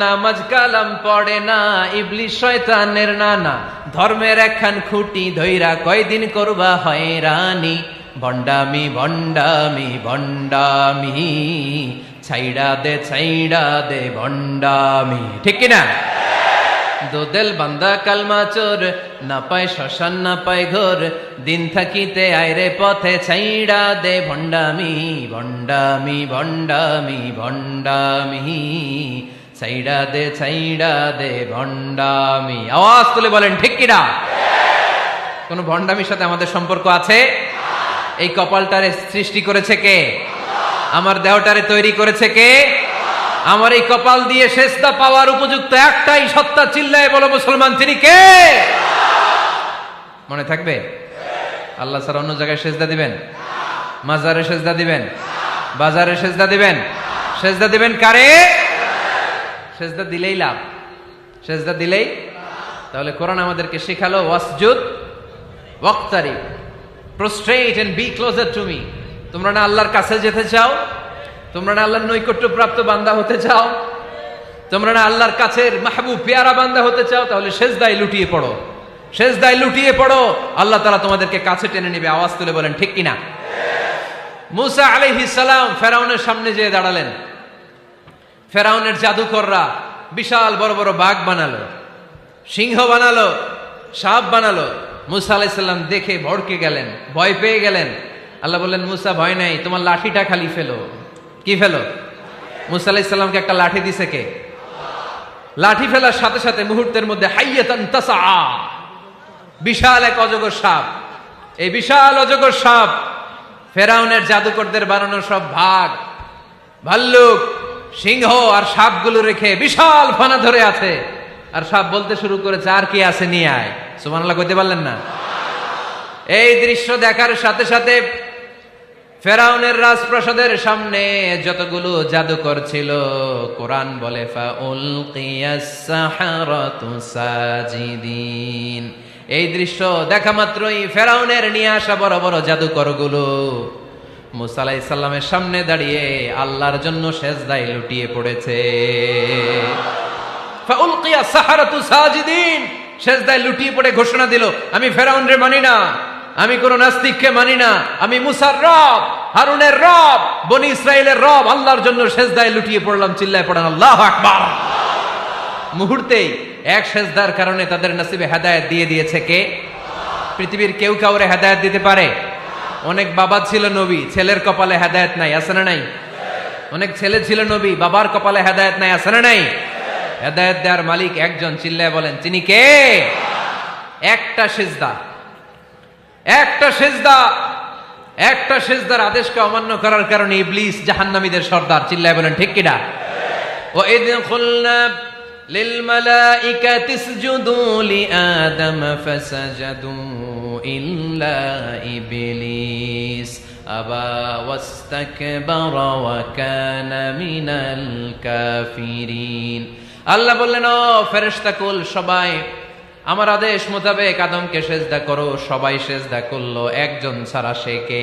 নামাজ কালাম পড়ে না, ইবলিস শয়তানের নানা, ধর্মের একখান খুঁটি ধইরা কয়দিন করবা হয়রানি, ভণ্ডামি ভণ্ডামি ভণ্ডামি, ছাইড়া দে ভণ্ডামি। ঠিক কিনা? দোদেল বান্দা কালমা চোর, না পায় শ্মশান না পায় ঘোর, দিন থাকিতে আইরে পথে ছাইড়া দে ভণ্ডামি ভণ্ডামি ভণ্ডামি ভণ্ডামি, ছাইড়া দে ভণ্ডামি। আওয়াজ তুলে বলেন ঠিক কিনা? কোন ভণ্ডামির সাথে আমাদের সম্পর্ক আছে? এই কপালটারে সৃষ্টি করেছে কে? আমার দেহটারে তৈরি করেছে কে? আমার এই কপাল দিয়ে সেজদা পাওয়ার উপযুক্ত একটাই সত্তা, চিল্লায় বলো মুসলমান, তিনি কে? মনে থাকবে? আল্লাহ ছাড়া অন্য জায়গায় সেজদা দিবেন? মাজারে সেজদা দিবেন? বাজারে সেজদা দিবেন? সেজদা দিবেন কারে? সেজদা দিলেই লাভ, সেজদা দিলেই। তাহলে কোরআন আমাদেরকে শেখালো ওয়াসজুদ ওয়াক্তারিব, prostrate and be closer to me. তোমরা না আল্লাহর কাছে যেতে চাও? তোমরা না আল্লাহর নৈকট্য প্রাপ্ত বান্দা হতে চাও? তোমরা না আল্লাহর কাছের মাহবুব পেয়ারা বান্দা হতে চাও? তাহলে সেজদায় লুটিয়ে পড়ো, সেজদায় লুটিয়ে পড়ো, আল্লাহ তাআলা তোমাদেরকে কাছে টেনে নেবে। আওয়াজ তুলে বলেন ঠিক কিনা? মুসা আলাইহিস সালাম ফেরাউনের সামনে যেয়ে দাঁড়ালেন। ফেরাউনের জাদুকররা বিশাল বড় বড় বাঘ বানালো, সিংহ বানালো, সাপ বানালো। মুসা আলাইহিস সালাম দেখে ভড়কে গেলেন, ভয় পেয়ে গেলেন। আল্লাহ বললেন, মুসা ভয় নাই, তোমার লাঠিটা খালি ফেলো। কি ফেলো? মুসা আলাইহিস সালামকে একটা লাঠি দিছে কে? লাঠি ফেলার সাথে সাথে মুহূর্তের মধ্যে হাইয়াতান তাসআ, বিশাল এক অজগর সাপ। এই বিশাল অজগর সাপ ফেরাউনের জাদুকরদের বানানো সব ভাগ, ভাল্লুক, সিংহ আর সাপগুলো রেখে বিশাল ফানা ধরে আছে। আর সাপ বলতে শুরু করেছে, আর কি আছে নিয়ে আয়। সুবহানাল্লাহ কইতে পারলেন না? এই দৃশ্য দেখার সাথে সাথে ফেরাউনের রাজপ্রাসাদের সামনে যতগুলো জাদুকর ছিল, কোরআন বলে ফাউলকিয়াস সাহারাতু সাজিদিন। এই দৃশ্য দেখা মাত্রই ফেরাউনের নিয়ে আসা বড় বড় জাদুকরগুলো মুসা আলাইহিস সালামের সামনে দাঁড়িয়ে আল্লাহর জন্য সেজদায় লুটিয়ে পড়েছে। ফাউলকিয়াস সাহারাতু সাজিদিন, সেজদায় লুটিয়ে পড়ে ঘোষণা দিল, আমি ফেরাউনরে মানি না, আমি কোন নাস্তিককে মানি না, আমি মুসার রব, হারুনের রব, বনি ইসরাইলের রব, আল্লাহর জন্য সেজদায় লুটিয়ে পড়লাম। চিল্লায় পড়েন আল্লাহু আকবার। মুহূর্তেই এক সেজদার কারণে তাদের নসিবে হেদায়েত দিয়ে দিয়েছে কে? পৃথিবীর কেউ কাউরে হেদায়েত দিতে পারে? অনেক বাবা ছিল নবী, ছেলের কপালে হেদায়েত নাই, আছে না নাই? অনেক ছেলে ছিল নবী, বাবার কপালে হেদায়েত নাই, আছে না নাই? হেদায়েত দেওয়ার মালিক একজন, চিল্লায় বলেন তিনি কে? একটা সিজদা, একটা সিজদা, একটা সিজদার আদেশকে অমান্য করার কারণে ইবলিস জাহান্নামীদের সর্দার। চিল্লায় বলেন ঠিক কিনা? ওয়া ইয কুলনা লিল মালাইকাতি ইসজুদু লিআদম ফাসাজাদু ইল্লা ইবলিস আবা ওয়াস্তাকবারা ওয়া কানা মিনাল কাফিরিন। আল্লাহ বললেন, ও ফেরেশতা কুল সবাই আমার আদেশ মোতাবেক আদমকে সেজদা করো। সবাই সেজদা করলো, একজন ছাড়া, সে কে?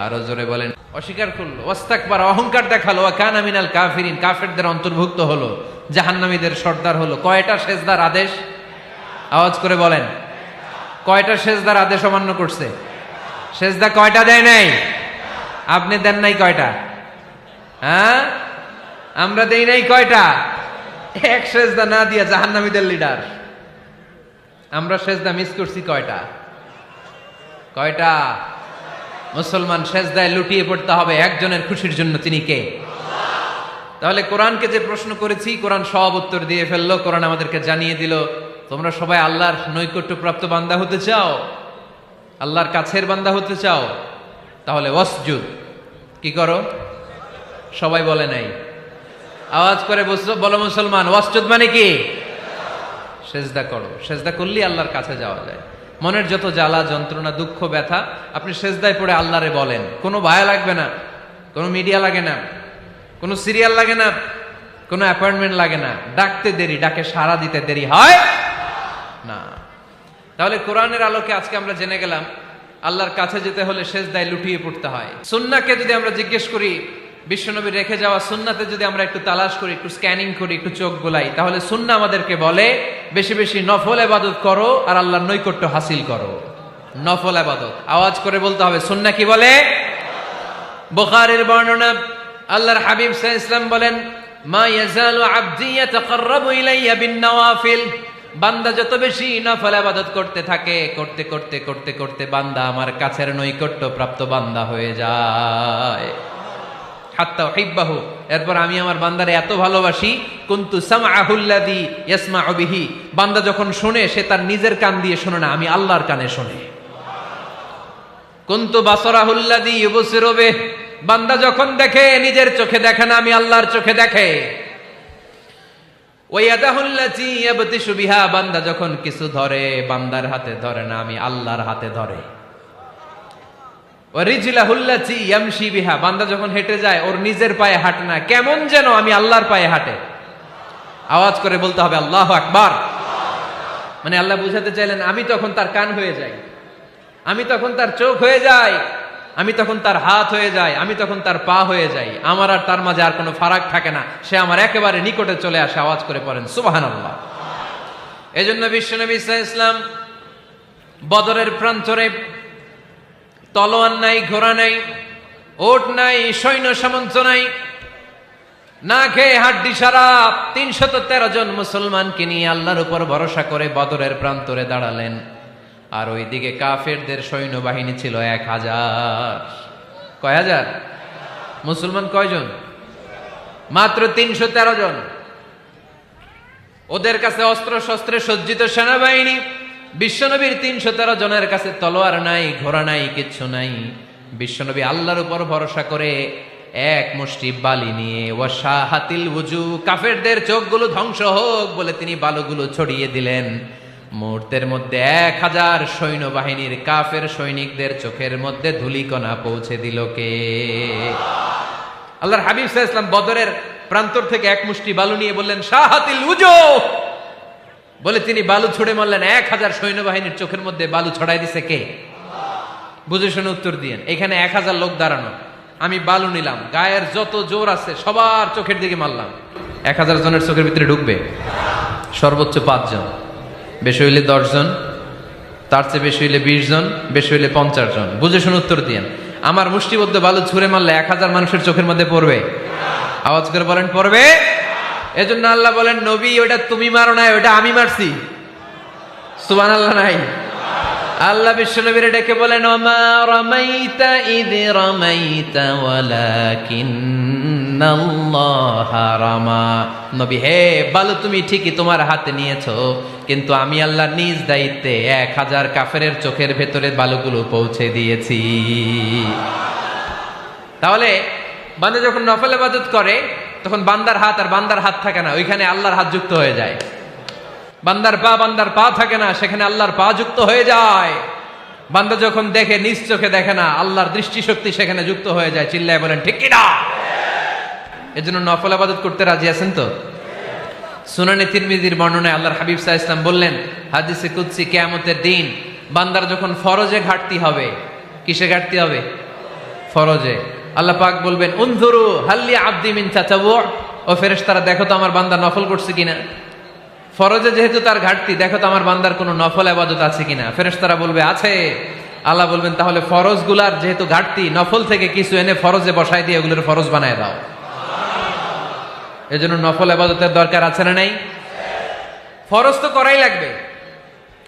আরো জোরে বলেন। অস্বীকার করলো, ওয়াস্তাকবার, অহংকার দেখালো, ওয়া কানা মিনাল কাফিরিন, কাফেরদের অন্তর্ভুক্ত হলো, জাহান্নামীদের সর্দার হলো। কয়টা সেজদার আদেশ? আওয়াজ করে বলেন, কয়টা সেজদার আদেশ অমান্য করছে? সেজদা কয়টা দেয় নাই? আপনি দেন নাই কয়টা? হ্যাঁ, আমরা দেই নাই কয়টা? এক সেজদা না দিয়া জাহান্নামীদের লিডার। আমরা সেজদা মিস করছি কয়টা? কয়টা? মুসলমান সেজদায় লুটিয়ে পড়তে হবে একজনের খুশির জন্য, তিনি কে? তাহলে কোরআনকে যে প্রশ্ন করেছি, কোরআন সব উত্তর দিয়ে ফেললো। কোরআন আমাদেরকে জানিয়ে দিল, তোমরা সবাই আল্লাহর নৈকট্য প্রাপ্ত বান্দা হতে চাও, আল্লাহর কাছের বান্দা হতে চাও, তাহলে ওয়াসজুদ কি করো? সবাই বলে নাই, আওয়াজ করে বলো মুসলমান, ওয়াসজুদ মানে কি? সেজদা করো। সেজদা করলেই আল্লাহর কাছে যাওয়া যায়। মনের যত জ্বালা যন্ত্রণা দুঃখ ব্যথা আপনি সেজদায় পড়ে আল্লাহরে বলেন। কোনো ভায়া লাগবে না, কোনো মিডিয়া লাগে না, কোনো সিরিয়াল লাগে না, কোনো অ্যাপয়েন্টমেন্ট লাগে না। ডাকতে দেরি, ডাকে সাড়া দিতে দেরি হয় না। তাহলে কোরআনের আলোকে আজকে আমরা জেনে গেলাম আল্লাহর কাছে যেতে হলে সেজদায় লুটিয়ে পড়তে হয়। সুন্নাহকে যদি আমরা জিজ্ঞেস করি বিশ্বনবী রেখে যাওয়া সুন্নাতে যদি আমরা একটু তালাশ করি, একটু স্ক্যানিং করি, একটু চোখ গোলাই, তাহলে সুন্নাহ আমাদেরকে বলে বেশি বেশি নফল ইবাদত করো আর আল্লাহর নৈকট্য হাসিল করো। নফল ইবাদত আওয়াজ করে বলতে হবে। সুন্নাহ কি বলে? বুখারীর বর্ণনা, আল্লাহর হাবিব সাল্লাল্লাহু আলাইহি ওয়াসাল্লাম বলেন, মা ইয়াজালু আবদি ইয়াতাকাররাবু ইলাইয়া বিন-নওয়াফিল, বান্দা যত বেশি নফল ইবাদত করতে থাকে, করতে করতে করতে করতে বান্দা আমার কাছের নৈকট্য প্রাপ্ত বান্দা হয়ে যায়। হাত্তা উহিব্বাহু, এরপর আমি আমার বান্দারে এত ভালোবাসি, কুনতু সামআহুল্লাযী ইয়াসমাউ বিহি, বান্দা যখন শুনে সে তার নিজের কান দিয়ে শুনে না, আমি আল্লাহর কানে শুনে। কুনতু বাসারাহুল্লাযী ইউবসিরু বিহি, বান্দা যখন দেখে নিজের চোখে দেখে না, আমি আল্লাহর চোখে দেখে। ওয়ায়াদাহুল্লাতী ইয়াবতিশু বিহা, বান্দা যখন কিছু ধরে বান্দার হাতে ধরে না, আমি আল্লাহর হাতে ধরে। ওয়ারিজলাহুল্লাতী ইয়ামশি বিহা, বান্দা যখন হেঁটে যায় ওর নিজের পায়ে হাঁটে না, কেমন যেন আমি আল্লাহর পায়ে হাঁটে। আওয়াজ করে বলতে হবে আল্লাহু আকবার। মানে আল্লাহ বুঝাতে চাইলেন আমি তখন তার কান হয়ে যাই, আমি তখন তার চোখ হয়ে যাই, আমি তখন তার হাত হয়ে যাই, আমি তখন তার পা হয়ে যাই, আমার আর তার মাঝে আর কোনো ফারাক থাকে না, সে আমার একেবারে নিকটে চলে আসে। আওয়াজ করে পড়েন সুবহানাল্লাহ। এজন্য বিশ্বনবী সাল্লাল্লাহু আলাইহি ওয়াসাল্লাম বদরের প্রান্তরে তলোয়ার নাই, ঘোড়া নাই, ওট নাই, সৈন্য সামন্ত নাই, না খেয়ে হাড্ডি সারা ৩১৩ জন মুসলমানকে নিয়ে আল্লাহর উপর ভরসা করে বদরের প্রান্তরে দাঁড়ালেন। আর ওইদিকে কাফেরদের সৈন্যবাহিনী ছিল ১,০০০। কয় হাজার? মুসলমান কয়জন? মাত্র ৩১৩ জন। ওদের কাছে অস্ত্র শস্ত্রে সজ্জিত সেনাবাহিনী, বিশ্বনবীর ৩১৩ জনের কাছে তলোয়ার নাই, ঘোড়া নাই, কিচ্ছু নাই। বিশ্বনবী আল্লাহর উপর ভরসা করে এক মুষ্টি বালি নিয়ে, ওয়াশাহাতিল ওযু, কাফেরদের চোখগুলো ধ্বংস হোক বলে তিনি বালুগুলো ছড়িয়ে দিলেন। মুহূর্তের মধ্যে ১,০০০ সৈন্যবাহিনীর কাফের সৈনিকদের চোখের মধ্যে ধূলিকণা পৌঁছে দিল কে? আল্লাহর হাবিব সাল্লাল্লাহু আলাইহি ওয়াসাল্লাম বদরের প্রান্তর থেকে এক মুষ্টি বালু নিয়ে বললেন শাহাতিল ওযু, বলে তিনি বালু ছুড়ে মারলেন। ১,০০০ সৈন্যবাহিনীর চোখের মধ্যে বালু ছড়াই দিছে কে? বুঝে শুনে উত্তর দিয়েন। এখানে ১,০০০ লোক দাঁড়ানো, আমি বালু নিলাম, গায়ের যত জোর আছে সবার চোখের দিকে মারলাম। ১,০০০ জনের চোখের ভিতরে ঢুকবে? সর্বোচ্চ ৫ জন, বেশি হইলে ১০ জন, তার চেয়ে বেশি হইলে ২০ জন, বেশি হইলে ৫০ জন। বুঝে শুনে উত্তর দিয়েন। আমার মুষ্টিবদ্ধ বালু ছুঁড়ে মারলে ১,০০০ মানুষের চোখের মধ্যে পড়বে? আওয়াজ করে বলেন পড়বে। এজন্য আল্লাহ বলেন নবী ওটা তুমি মারো নাই, ওটা আমি মারছি। সুবহানাল্লাহ নাই? আল্লাহ বিশ্বনবীরে ডেকে বলেন ওমা রামাইতা ইয রামাইতা ওয়ালাকিন্নাল্লাহা রামা। নবী হে, বালু তুমি ঠিকই তোমার হাতে নিয়েছো, কিন্তু আমি আল্লাহ নিজ দায়িত্বে ১,০০০ কাফেরের চোখের ভেতরে বালুগুলো পৌঁছে দিয়েছি। তাহলে বান্দা যখন নফল ইবাদত করে তখন বান্দার হাত আর বান্দার হাত থাকে না, ওইখানে আল্লাহর হাত যুক্ত হয়ে যায়। বান্দার পা থাকে না, সেখানে আল্লাহর পা যুক্ত হয়ে যায়। বান্দা যখন দেখে নিজ চোখে দেখে না, আল্লাহর দৃষ্টিশক্তি সেখানে যুক্ত হয়ে যায়। চিল্লায় বলেন ঠিক কিনা? এজন্য নফল ইবাদত করতে রাজি আছেন তো? সুনানে তিরমিজির বর্ণনায় আল্লাহর হাবিব সাল্লাল্লাহু আলাইহি ওয়াসাল্লাম বললেন হাদিসে কুদসি, কিয়ামতের দিন বান্দার যখন ফরজে ঘাটতি হবে, কিসে ঘাটতি হবে? ফরজে। আল্লাহ পাক বলবেন উনজুরু হাল্লি আবদি মিন তাতাওয়ু, ও ফেরেশতারা দেখো তো আমার বান্দা নফল করছে কিনা। ফরজে যেহেতু তার ঘাটতি, দেখো তো আমার বান্দার কোনো নফল ইবাদত আছে কিনা। ফেরেশতারা বলবে আছে। আল্লাহ বলবেন তাহলে ফরজগুলার যেহেতু ঘাটতি, নফল থেকে কিছু এনে ফরজে বসাই দিয়ে ওগুলোর ফরজ বানায় দাও। এজন্য নফল ইবাদতের দরকার আছে না নাই? ফরজ তো করাই লাগবে,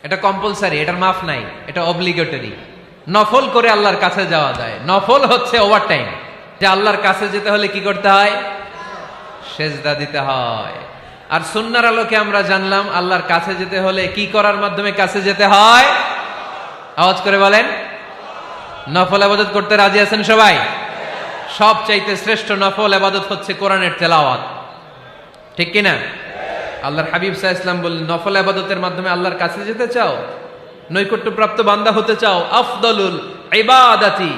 এটা কম্পালসারি, এটার মাফ নাই, এটা অব্লিগেটরি। নফল করে আল্লাহর কাছে যাওয়া যায়। নফল হচ্ছে ওভারটাইম, যে আল্লাহর কাছে যেতে হলে কি করতে হয়? সেজদা দিতে হয়। আর সুন্নাহর আলোকে আমরা জানলাম আল্লাহর কাছে যেতে হলে কি করার মাধ্যমে কাছে যেতে হয়? আওয়াজ করে বলেন নফল ইবাদত করতে রাজি আছেন সবাই? সবচাইতে শ্রেষ্ঠ নফল ইবাদত হচ্ছে কোরআনের তেলাওয়াত, ঠিক কিনা? আল্লাহর হাবিব সাল্লাল্লাহু আলাইহি ওয়াসাল্লাম বললেন নফল ইবাদতের মাধ্যমে আল্লাহর কাছে যেতে চাও, নৈকট্যপ্রাপ্ত বান্দা হতে চাও, আফদলুল ইবাদাতি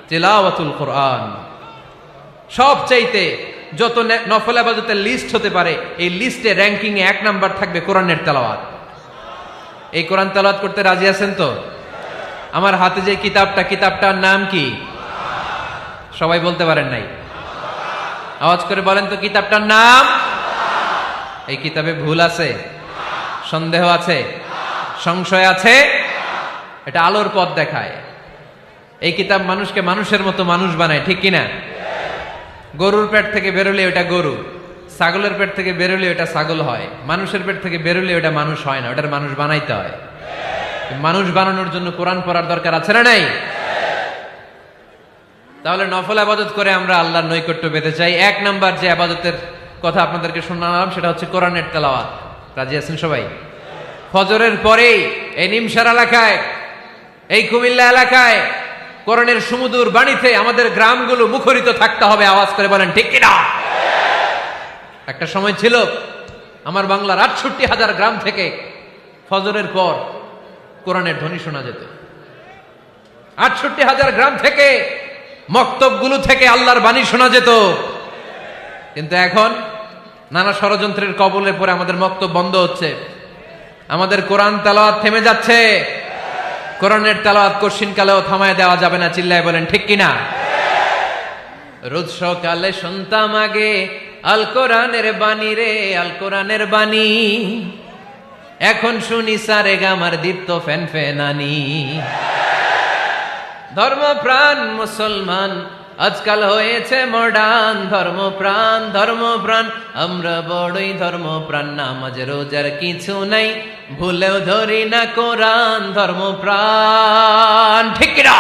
তিলাওয়াতুল কোরআন। সবচাইতে যত নফল ইবাদতের লিস্ট হতে পারে, এই লিস্টে র্যাঙ্কিং এ ১ নাম্বার থাকবে কোরআনের তেলাওয়াত। এই কোরআন তেলাওয়াত করতে রাজি আছেন তো? আমার হাতে যে কিতাবটার নাম কি? সবাই বলতে পারেন নাই? আওয়াজ করে বলেন তো কিতাবটার নাম? এই কিতাবে ভুল আছে, সন্দেহ আছে, সংশয় আছে? এটা আলোর পথ দেখায়। এই কিতাব মানুষকে মানুষের মতো মানুষ বানায়, ঠিক কিনা? গরুর পেট থেকে বেরোলে ওটা গরু, ছাগলের পেট থেকে বেরোলে ওটা ছাগল হয়, মানুষের পেট থেকে বেরোলে ওটা মানুষ হয় না, ওটার মানুষ বানাইতে হয়। মানুষ বানানোর জন্য কোরআন পড়ার দরকার আছে না নাই? তাহলে নফল আবাদত করে আমরা আল্লাহর নৈকট্য পেতে চাই। এক নাম্বার যে আবাদতের কথা আপনাদেরকে শোনালাম সেটা হচ্ছে কোরআনের তেলাওয়াত। রাজি আছেন সবাই? ফজরের পরেই এই নিমসার এলাকায়, এই কুমিল্লা এলাকায় কোরআনের সুমধুর বাণীতে আমাদের গ্রামগুলো মুখরিত থাকতে হবে। আওয়াজ করে বলেন ঠিক কিনা? একটা সময় ছিল আমার বাংলার ৬৮,০০০ গ্রাম থেকে ফজরের পর কোরআনের ধ্বনি শোনা যেত। ৬৮,০০০ গ্রাম থেকে মক্তবগুলো থেকে আল্লাহর বাণী শোনা যেত। কিন্তু এখন নানা ষড়যন্ত্রের কবলে পড়ে আমাদের মক্তব বন্ধ হচ্ছে, আমাদের কোরআন তেলাওয়াত থেমে যাচ্ছে। কোরআনের তেলাওয়াত কশিনকালেও থামায় দেওয়া যাবে না। চিল্লায় বলেন ঠিক কিনা? রোজ সকালে শুনতাম আগে আল কোরআনের বাণী রে, আল কোরআনের বাণী। এখন শুনি সারে গামার দীপ্ত ফ্যান ফ্যানানি। ধর্মপ্রাণ মুসলমান আজকাল হয়েছে মডার্ন। ধর্মপ্রাণ ধর্মপ্রাণ আমরা বড়ই ধর্মপ্রাণ। নামাজ রোজার কিছু নাই, ভুলেও ধরি না কোরআন। ধর্মপ্রাণ ঠিক কিনা?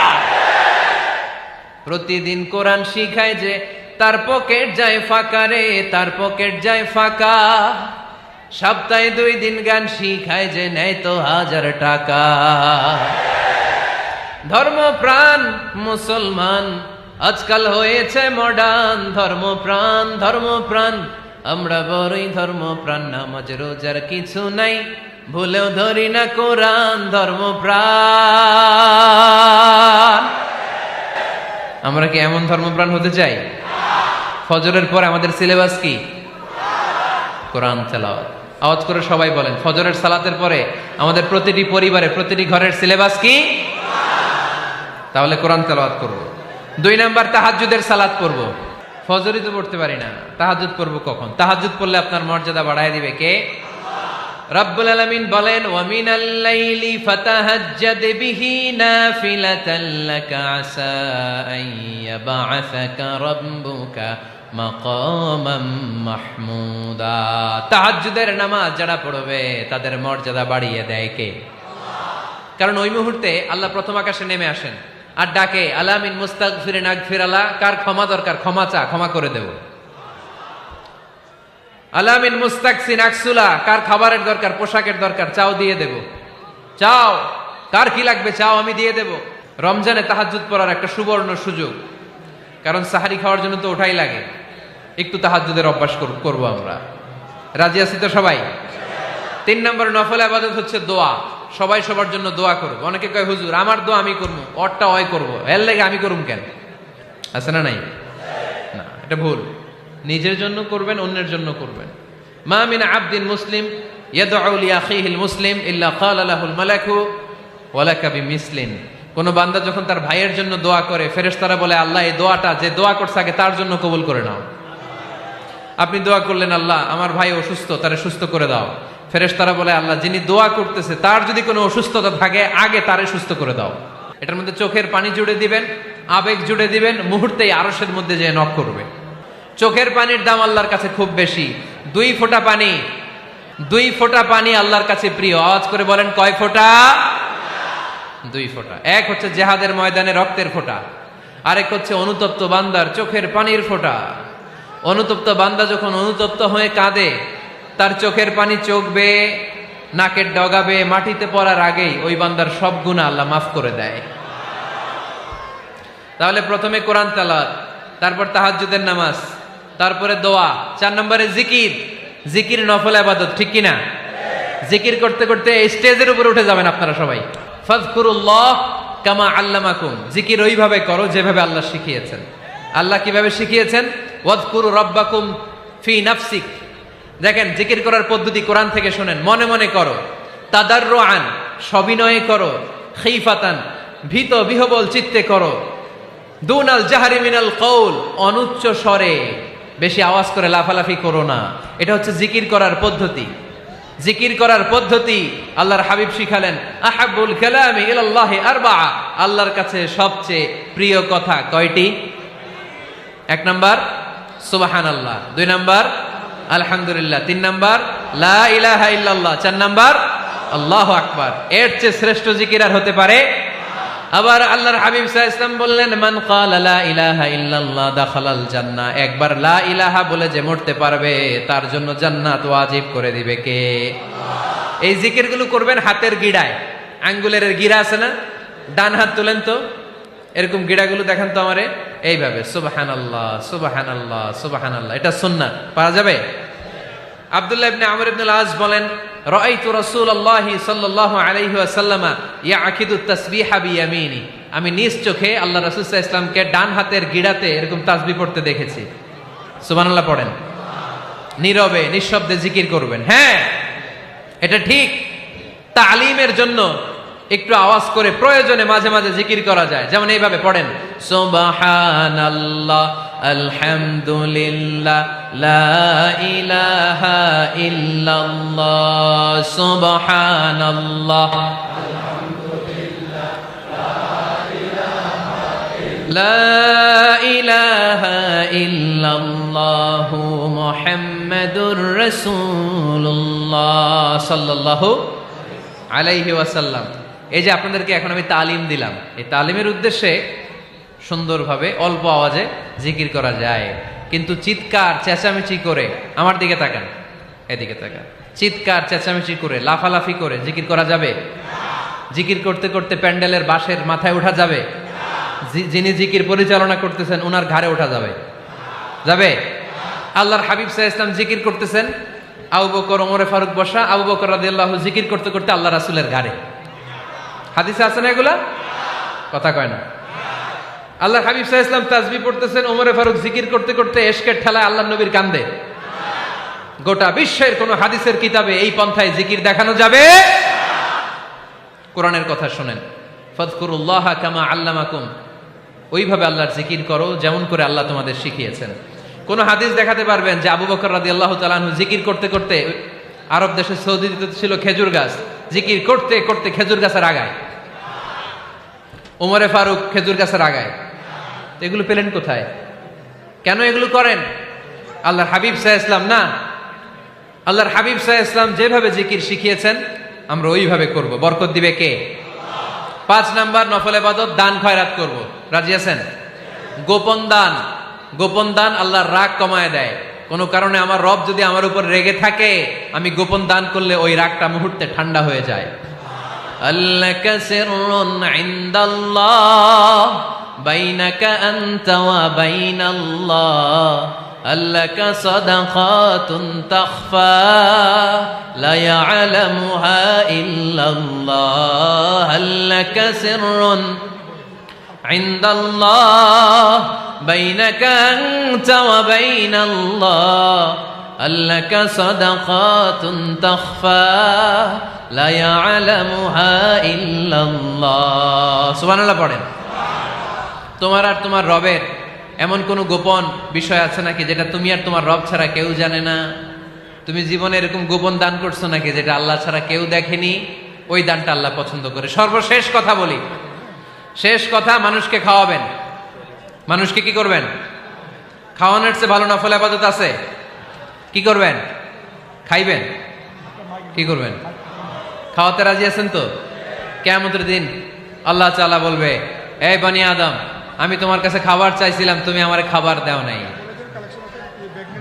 প্রতিদিন কোরআন শিখায় যে তার পকেট যায় ফাঁকা রে, তার পকেট যায় ফাঁকা। সপ্তাহে 2 দিন গান শিখায় যে নেয় তো 1000 টাকা। ধর্মপ্রাণ মুসলমান আজকাল হয়েছে মডার্ন। ধর্মপ্রাণ ধর্মপ্রাণ আমরা বড়ই ধর্মপ্রাণ। নামাজ রোজার কিছু নাই, ভুলেও ধরি না কোরআন। ধর্মপ্রাণ। আমরা কি এমন ধর্মপ্রাণ হতে চাই? ফজরের পরে আমাদের সিলেবাস কি? কোরআন তেলাওয়াত। আওয়াজ করে সবাই বলেন, ফজরের সালাতের পরে আমাদের প্রতিটি পরিবারে, প্রতিটি ঘরের সিলেবাস কি? তাহলে কোরআন তেলাওয়াত করব। 2 নাম্বার তাহাজ্জুদের সালাত পড়ব। ফজরই তো পড়তে পারি না, তাহাজ্জুদ পড়ব কখন? তাহাজ্জুদ পড়লে আপনার মর্যাদা বাড়ায় দিবে কে? রব্বুল আলামিন বলেন, ওয়া মিনাল লাইলি ফাতাহাজ্জাদ বিহি নাফিলাতান লাকা আসা আন ইয়াবআসাকা রাব্বুকা মাকামাম মাহমুদা। তাহাজ্জুদের নামাজ যারা পড়বে তাদের মর্যাদা বাড়িয়ে দেয় কে? কারণ ওই মুহূর্তে আল্লাহ প্রথম আকাশে নেমে আসেন আর ডাকে, আলা মিন মুস্তাগফিরিন আগফিরালা। কার ক্ষমা দরকার? ক্ষমা চা, ক্ষমা করে দেব। আলা মিন মুস্তাকসিন আকসুলা। কার খাবারের দরকার? পোশাকের দরকার? চাও, দিয়ে দেব। চাও, কার কি লাগবে? চাও, আমি দিয়ে দেব। রমজানে তাহাজ্জুদ পড়ার একটা সুবর্ণ সুযোগ, কারণ সাহারি খাওয়ার জন্য তো ওঠাই লাগে। একটু তাহাজ্জুদের অভ্যাস করব আমরা। রাজি আছি তো সবাই? 3 নম্বর নফল ইবাদত হচ্ছে দোয়া। সবাই সবার জন্য দোয়া করব। অনেকে কয়, হুজুর আমার দোয়া আমি করবো, ওরটা ওই করবো, এর লাগে আমি করুম কেন? আছে না নাই? না, এটা ভুল। নিজের জন্য করবেন, অন্যের জন্য করবেন। মা মিন আবদিন মুসলিম ইয়াদউ লিআখিহিল মুসলিম ইল্লা ক্বালা লাহুল মালাকু ওয়া লাকা বিমিসলিন। কোন বান্দা যখন তার ভাইয়ের জন্য দোয়া করে, ফেরেশতারা বলে, আল্লাহ এই দোয়াটা যে দোয়া করছে আগে তার জন্য কবুল করে নাও। আপনি দোয়া করলেন, আল্লাহ আমার ভাই অসুস্থ, তারে সুস্থ করে দাও। ফেরেশতারা বলে, আল্লাহ যিনি দোয়া করতেছে তার যদি কোনো অসুস্থতা থাকে আগে তারে সুস্থ করে দাও। এটার মধ্যে চোখের পানি জুড়ে দিবেন, আবেগ জুড়ে দিবেন, মুহূর্তেই আরশের মধ্যে যে নক করবে। চোখের পানির দাম আল্লাহর কাছে খুব বেশি। 2 ফোঁটা পানি, 2 ফোঁটা পানি আল্লাহর কাছে প্রিয়। আওয়াজ করে বলেন, কয় ফোঁটা? 2 ফোঁটা। এক হচ্ছে জিহাদের ময়দানে রক্তের ফোঁটা, আরেক হচ্ছে অনুতপ্ত বান্দার চোখের পানির ফোঁটা। অনুতপ্ত বান্দা যখন অনুতপ্ত হয়ে কাঁদে, তার চোখের পানি চোখ বেয়ে নাকের ডগাবে মাটিতে পড়ার আগেই ওই বান্দার সব গুনাহ আল্লাহ মাফ করে দেয়। তাহলে প্রথমে কোরআন তেলাওয়াত, তারপর তাহাজ্জুদের নামাজ, তারপরে দোয়া। 4 নম্বরে জিকির। জিকির নফল ইবাদত, ঠিক কিনা? জিকির করতে করতে স্টেজের উপরে উঠে যাবেন আপনারা সবাই। ফাযকুরুল্লাহ কামা আল্লামাকুম। জিকির ওইভাবে করো যেভাবে আল্লাহ শিখিয়েছেন। আল্লাহ কিভাবে শিখিয়েছেন? ওয়াযকুরু রাব্বাকুম ফি নাফসিক। দেখেন, জিকির করার পদ্ধতি কোরআন থেকে শুনেন। মনে মনে করো, তাদাররুআন সবিনয়ে করো, খিফাতান ভীত বিহবল চিত্তে করো, দুনাল জাহরি মিনাল কওল অনুচ্চ স্বরে, বেশি আওয়াজ করে লাফালাফি করো না। এটা হচ্ছে জিকির করার পদ্ধতি। জিকির করার পদ্ধতি আল্লাহর হাবিব শিখালেন, আহাব্বুল কালামি ইলাল্লাহি আরবাআ, আল্লাহর কাছে সবচেয়ে প্রিয় কথা কয়টি? 1 নাম্বার সুবহানাল্লাহ, 2 নাম্বার আলহামদুলিল্লাহ, 3 নাম্বার লা ইলাহা ইল্লাল্লাহ, 4 নাম্বার আল্লাহু আকবার। এর চেয়ে শ্রেষ্ঠ জিকির আর হতে পারে? আবার আল্লাহর হাবিব সাল্লাল্লাহু আলাইহি ওয়াসাল্লাম বললেন, মান ক্বালা লা ইলাহা ইল্লাল্লাহ দাখালাল জান্নাহ, একবার লা ইলাহা বলে যে মরতে পারবে তার জন্য জান্নাত ওয়াজিব করে দিবে কে? আল্লাহ। এই জিকিরগুলো করবেন হাতের গিড়ায়, আঙ্গুলের গিড়া আছে না, ডান হাত তুলেন তো, এরকম গিড়াগুলো দেখেন তো আমারে, এইভাবে সুবহানাল্লাহ সুবহানাল্লাহ সুবহানাল্লাহ, এটা সুন্নাত, পারা যাবে? আব্দুল্লাহ ইবনে আমর ইবনে আল-আস বলেন, রাআইতু রাসূলুল্লাহি সাল্লাল্লাহু আলাইহি ওয়াসাল্লাম ইয়াকিদু তাসবিহা বিয়ামিনি, আমি নিজ চোখে আল্লাহ রাসূল সাল্লাল্লাহু আলাইহি ওয়াসাল্লামকে ডান হাতের গিড়াতে এরকম তাসবিহ পড়তে দেখেছি। সুবহানাল্লাহ পড়েন, নীরবে নিঃশব্দে জিকির করবেন। হ্যাঁ, এটা ঠিক। তালিমের জন্য একটু আওয়াজ করে প্রয়োজনে মাঝে মাঝে জিকির করা যায়, যেমন এইভাবে পড়েন, সুবহানাল্লাহ আলহামদুলিল্লাহ লা ইলাহা ইল্লাল্লাহ, সুবহানাল্লাহ লা ইলাহা ইল্লাল্লাহ মুহাম্মাদুর রাসূলুল্লাহ সাল্লাল্লাহু আলাইহি ওয়াসাল্লাম। এই যে আপনাদেরকে এখন আমি তালিম দিলাম, এই তালিমের উদ্দেশ্যে সুন্দরভাবে অল্প আওয়াজে জিকির করা যায়, কিন্তু চিৎকার চেঁচামেচি করে, আমার দিকে তাকান, এদিকে তাকান, চিৎকার চেঁচামেচি করে লাফালাফি করে জিকির করা যাবে? জিকির করতে করতে প্যান্ডেলের বাঁশের মাথায় ওঠা যাবে? যিনি জিকির পরিচালনা করতেছেন ওনার ঘাড়ে ওঠা যাবে? যাবে? আল্লাহর হাবিব সাল্লাল্লাহু আলাইহি ওয়াসাল্লাম জিকির করতেছেন, আবু বকর ওমরে ফারুক বসা, আবু বকর রাদিয়াল্লাহু জিকির করতে করতে আল্লাহ রাসূলের ঘাড়ে। হাদিসে আছে না এগুলা? কথা কয় না। আল্লাহর হাবিব সাল্লাল্লাহু আলাইহি ওয়াসাল্লাম তাসবিহ পড়তেছেন, ওমরে ফারুক জিকির করতে করতে এশকের ঠেলায় আল্লাহর নবীর কান্দে। গোটা বিশ্বের কোন হাদিসের কিতাবে এই পন্থায় জিকির দেখানো যাবে? কোরআনের কথা শুনেন, ফাযকুরুল্লাহা কামা আল্লামাকুম, ওইভাবে আল্লাহর জিকির করো যেমন করে আল্লাহ তোমাদের শিখিয়েছেন। কোন হাদিস দেখাতে পারবেন যে আবু বকর রাদিয়াল্লাহু তাআলা আনহু জিকির করতে করতে, আরব দেশে সৌদিতে ছিল খেজুর গাছ, জিকির করতে করতে খেজুর গাছের আগায়, ওমরে ফারুক খেজুর গাছের আগায়, এগুলো পেলেন কোথায়? কেন এগুলো করেন? আল্লাহর হাবিব সাল্লাল্লাহু আলাইহি ওয়াসাল্লাম না, আল্লাহর হাবিব সাল্লাল্লাহু আলাইহি ওয়াসাল্লাম যেভাবে জিকির শিখিয়েছেন আমরা ওইভাবে করব। বরকত দিবে কে? 5 নাম্বার নফল ইবাদত, দান খয়রাত করব। রাজি আছেন? গোপন দান, গোপন দান আল্লাহর রাগ কমায় দেয়। কোন কারণে আমার রব যদি আমার উপর রেগে থাকে, আমি গোপন দান করলে ওই রাগটা মুহূর্তে ঠান্ডা হয়ে যায়। আল্লাকা সিররুন ইনদাল্লাহ বাইনাকা আনতা ওয়া বাইনাল্লাহ, আল্লাকা সাদাকাতুন তাখফা লা ইয়ালামুহা ইল্লাল্লাহ, আল্লাকা সিররুন ইনদাল্লাহ বাইনাকা আনতা ওয়া বাইনাল্লাহ, আল্লাকা সাদাকাতুন তাখফা লা ইয়ালামুহা ইল্লাল্লাহ। সুবহানাল্লাহ পড়েন। তোমার আর তোমার রবের এমন কোন গোপন বিষয় আছে নাকি যেটা তুমি আর তোমার রব ছাড়া কেউ জানে না? তুমি জীবনে এরকম গোপন দান করছো নাকি যেটা আল্লাহ ছাড়া কেউ দেখেনি? ওই দানটা আল্লাহ পছন্দ করে। সর্বশেষ কথা বলি, শেষ কথা, মানুষকে খাওয়াবেন। মানুষকে কি করবেন? খাওয়ানোর চেয়ে ভালো নফল ইবাদত আছে? কি করবেন? খাইবেন। কি করবেন? খাওয়াতে রাজি আছেন তো? কিয়ামতের দিন আল্লাহ তাআলা বলবে, এই বনি আদম, আমি তোমার কাছে খাবার চাইছিলাম, তুমি আমারে খাবার দাও নাই।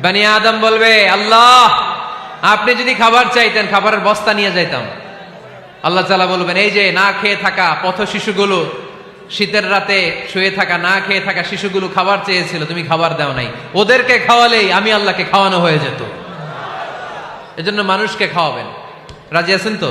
বনি আদম বলবে, আল্লাহ আপনি যদি খাবার চাইতেন খাবারের বস্তা নিয়ে যাইতাম। আল্লাহ তাআলা বলবেন, এই যে না খেয়ে থাকা পথ শিশুগুলো, শীতের রাতে শুয়ে থাকা না খেয়ে থাকা শিশুগুলো খাবার চেয়েছিল, তুমি খাবার দাও নাই, ওদেরকে খাওয়ালেই আমি আল্লাহকে খাওয়ানো হয়ে যেত। এজন্য মানুষকে খাওয়াবেন। রাজি আছেন তো?